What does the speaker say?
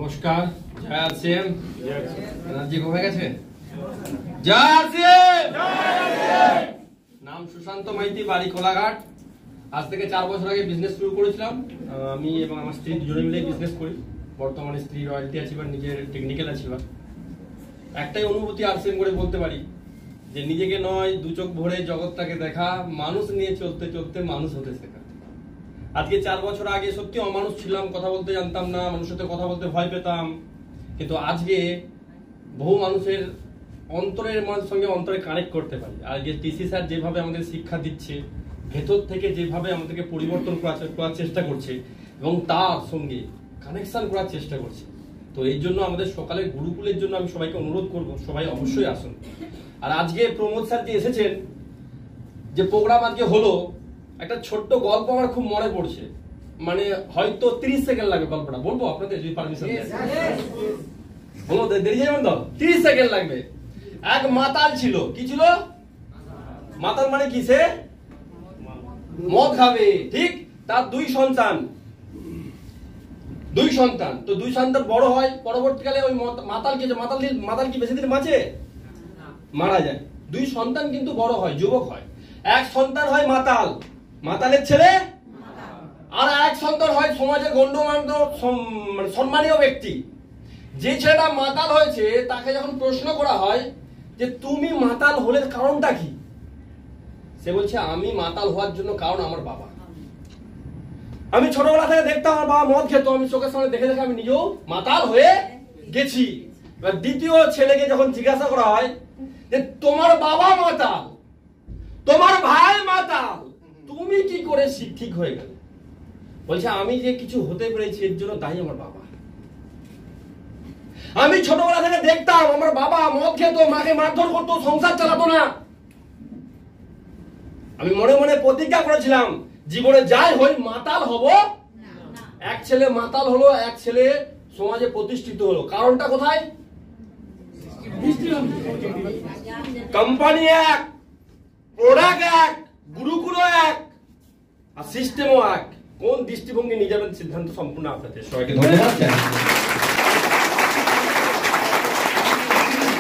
নমস্কার, জয় আছেন? এনার্জি কমে গেছে? জয় আছেন? নাম সুশান্ত মাইতি, বাড়ি কোলাঘাট। আজ থেকে 4 বছর আগে বিজনেস শুরু করেছিলাম। আমি এবং আমার স্ত্রী দুজনে মিলে বিজনেস করি। বর্তমানে স্ত্রী রয়্যালটি অ্যাচিভার, নিজের টেকনিক্যাল অ্যাচিভার। একটাই অনুভূতি আরসিএম করে বলতে পারি যে নিজেকে নয়, দু চোখ ভরে জগৎটাকে দেখা, মানুষ নিয়ে চলতে চলতে মানুষ হতে শেখা। আজকে 4 বছর আগে সত্যি অমানুষ ছিলাম, কথা বলতে জানতাম না, মানুষের সাথে কথা বলতে ভয় পেতাম। কিন্তু আজকে বহু মানুষের অন্তরের সঙ্গে অন্তরে কানেক্ট করতে পারি। আজকে টিসি স্যার যেভাবে আমাদের শিক্ষা দিচ্ছে, ভেতর থেকে যেভাবে আমাদেরকে পরিবর্তন করার চেষ্টা করছে এবং তার সঙ্গে কানেকশন করার চেষ্টা করছে, তো এই জন্য আমাদের সকালে গুরুকুলের জন্য আমি সবাইকে অনুরোধ করব, সবাই অবশ্যই আসুন। আর আজকে প্রমোদ স্যার যে এসেছেন, যে প্রোগ্রাম আজকে হলো, একটা ছোট্ট গল্প আমার খুব মনে পড়ছে। মানে হয়তো 30 সেকেন্ড লাগবে গল্পটা বলবো আপনাদের, যদি পারমিশন দেন। বলো, দেরি যাবেন তো? 30 সেকেন্ড লাগবে। এক মাতাল ছিল। কি ছিল? মাতাল মানে কি? সে মদ খাবে, ঠিক? তার 2 সন্তান। তো 2 সন্তান বড় হয়, পরবর্তীকালে ওই মাতাল কি বেশি দিন বাঁচে? মারা যায়। 2 সন্তান কিন্তু বড় হয়, যুবক হয়। এক সন্তান হয় মাতালের ছেলে, আর এক সন্তান হয় সমাজে গণ্যমান্য সম্মানীয় ব্যক্তি। যে ছেলেটা মাতাল হয়েছে তাকে যখন প্রশ্ন করা হয় যে তুমি মাতাল হলে কারণটা কি, সে বলছে আমি মাতাল হওয়ার জন্য কারণ আমার বাবা। আমি ছোটবেলা থেকে দেখতাম আমার বাবা মদ খেত, আমি চোখের সামনে দেখে দেখে আমি নিজেও মাতাল হয়ে গেছি। এবার দ্বিতীয় ছেলেকে যখন জিজ্ঞাসা করা হয় যে তোমার বাবা মাতাল, তোমার ভাই মাতাল, তুমি কি করে ঠিক হয়ে গেল? বলছে আমি যে কিছু হতে পেরেছি এর জন্য দায়ী আমার বাবা। আমি ছোটবেলা থেকে দেখতাম আমার বাবা মদ খেত, মাকে মারধর করতো, সংসার চালাতো না। আমি মনে মনে প্রতিজ্ঞা করেছিলাম জীবনে যাই হই মাতাল হব। এক ছেলে মাতাল হলো, এক ছেলে সমাজে প্রতিষ্ঠিত হলো। কারণটা কোথায়? কোম্পানি এক, প্রোডাক্ট এক, গুরুকুল এক, আর সিস্টেমও এক। কোন দৃষ্টিভঙ্গি নিয়ে যাবেন সিদ্ধান্ত সম্পূর্ণ আপনাদের। সবাইকে ধন্যবাদ।